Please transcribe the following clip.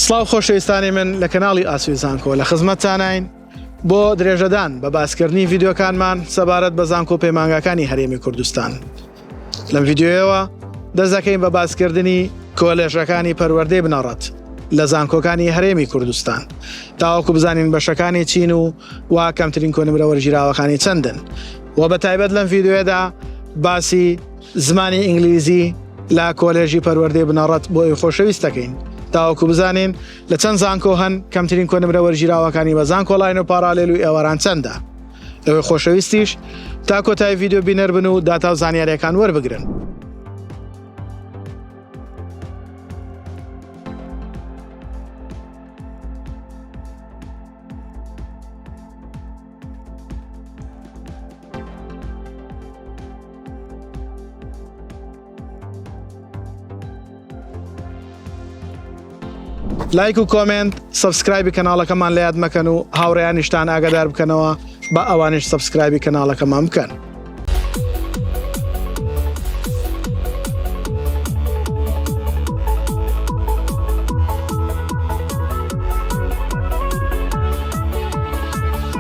سڵاو خۆشەویستانی من لە کەناڵی ئاسووی زانکۆ لە خزمەتتانین بۆ درێژەدان بە باسکردنی ڤیدیۆکانمان سەبارەت بە زانکۆ پەیمانگەکانی هەرێمی کوردستان. لەم ڤیدیۆیەوە دەست دەکەین بە باسکردنی کۆلێژەکانی پەروەردەی بنەڕەت لە زانکۆکانی هەرێمی کوردستان تاوەکو بزانین بەشەکانی چین و وا کەمترین کۆنمرە وەرگیراوەکانی چەندن و بە تایبەت لەم ڤیدیۆیەدا باسی زمانی ئینگلیزی لە کۆلێژی پەروەردەی بنەڕەت بۆ ئەوی خۆشەویست دەکەین تاوەکو بزانین لە چەند زانکۆ هەن کەمترین کۆنمرە وەرگیراوەکانی بە زانکۆلاین و پارالێل و ئێوەران چەندە. ئەوەی خۆشەویستیش تا کۆتایی ڤیدیۆ بینەر بن و داتا و زانیاریەکان وەربگرن. لایک و کۆمنت سبسکرایبی کەناڵەکەمان لە یاد مەکەن و هاوڕێیانیشتان ئاگادار بکەنەوە بە ئەوانش سبسکرایبی کەناڵەکەمان بکەن.